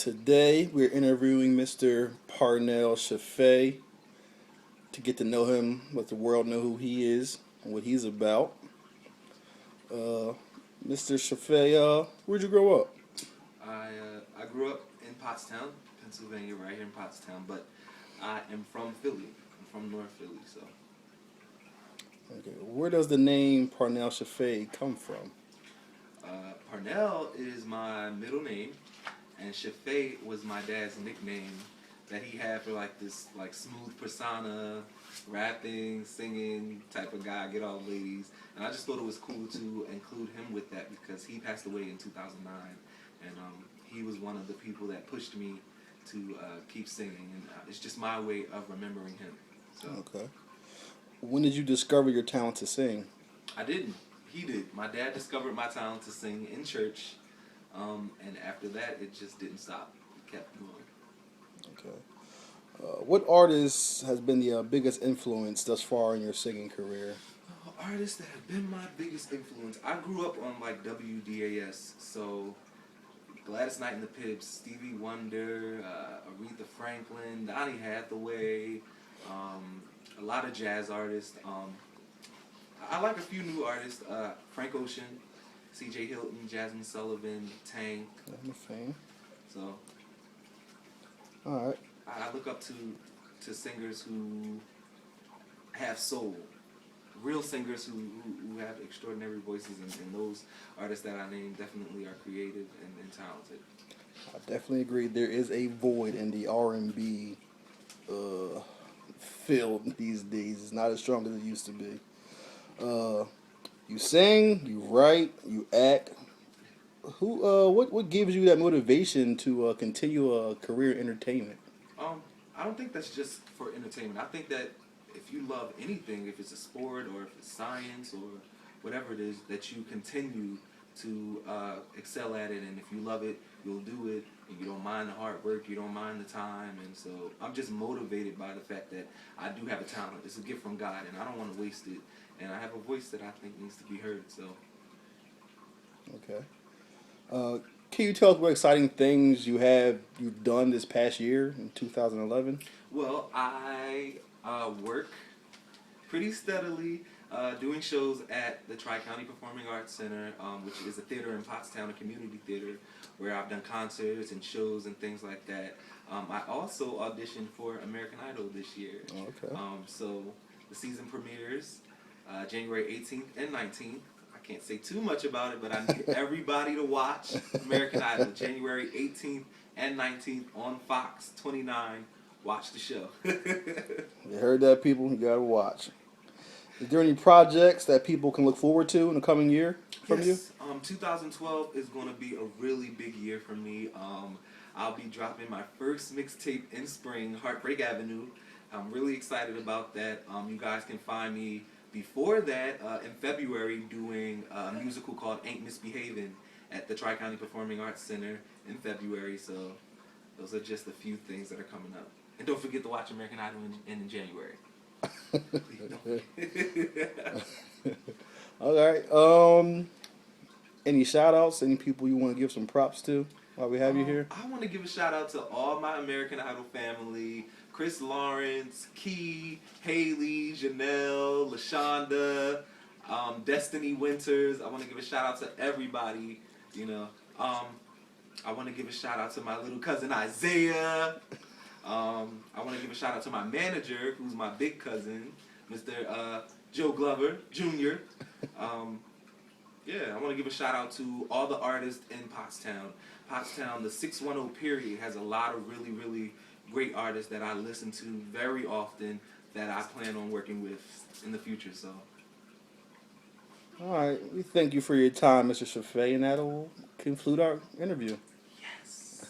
Today we're interviewing Mr. Parnell Shefeh to get to know him, let the world know who he is and what he's about. Uh, Mr. Shefeh, where'd you grow up? I grew up in Pottstown, Pennsylvania, right here in Pottstown, but I am from Philly. I'm from North Philly, so Okay, where does the name Parnell Shefeh come from? Parnell is my middle name, and Shefeh was my dad's nickname that he had for like this like smooth persona, rapping, singing type of guy, get all the ladies. And I just thought it was cool to include him with that because he passed away in 2009, and he was one of the people that pushed me to keep singing, and it's just my way of remembering him. So Okay. When did you discover your talent to sing? I didn't. He did. My dad discovered my talent to sing in church, and after that, it just didn't stop. It kept going. Okay. What artist has been the biggest influence thus far in your singing career? Artists that have been my biggest influence. I grew up on like WDAS, so Gladys Knight and the Pips, Stevie Wonder, Aretha Franklin, Donny Hathaway, a lot of jazz artists. I like a few new artists, Frank Ocean, C.J. Hilton, Jasmine Sullivan, Tank. I'm a fan. So All right. I look up to singers who have soul, real singers who have extraordinary voices, and those artists that I named definitely are creative and talented. I definitely agree. There is a void in the R&B field these days. It's not as strong as it used to be. Uh, you sing, you write, you act. What gives you that motivation to continue a career in entertainment? I don't think that's just for entertainment. I think that if you love anything, if it's a sport or if it's science or whatever it is, that you continue to excel at it, and if you love it, you'll do it, and you don't mind the hard work, you don't mind the time, and so I'm just motivated by the fact that I do have a talent. It's a gift from God, and I don't want to waste it, and I have a voice that I think needs to be heard, so. Okay. Uh, can you tell us what exciting things you've done this past year in 2011? Well, I work pretty steadily doing shows at the Tri-County Performing Arts Center, which is a theater in Pottstown, a community theater, where I've done concerts and shows and things like that. I also auditioned for American Idol this year. Okay. So the season premieres January 18th and 19th. I can't say too much about it, but I need everybody to watch American Idol, January 18th and 19th on Fox 29. Watch the show. You heard that, people? You gotta watch. Is there any projects that people can look forward to in the coming year from you? Yes, 2012 is going to be a really big year for me. I'll be dropping my first mixtape in spring, Heartbreak Avenue. I'm really excited about that. You guys can find me before that in February doing a musical called Ain't Misbehaving at the Tri-County Performing Arts Center in February. So those are just a few things that are coming up. And don't forget to watch American Idol in January. All right. Any shout outs? Any people you want to give some props to while we have you here? I want to give a shout out to all my American Idol family: Chris Lawrence, Key, Haley, Janelle, LaShonda, Destiny Winters. I want to give a shout out to everybody. You know, I want to give a shout out to my little cousin Isaiah. I want to give a shout out to my manager, who's my big cousin, Mr. Joe Glover Jr. Yeah, I want to give a shout out to all the artists in Pottstown. Pottstown, the 610 period, has a lot of really, really great artists that I listen to very often that I plan on working with in the future. So, All right. We thank you for your time, Mr. Shefeh, and that'll conclude our interview. yes.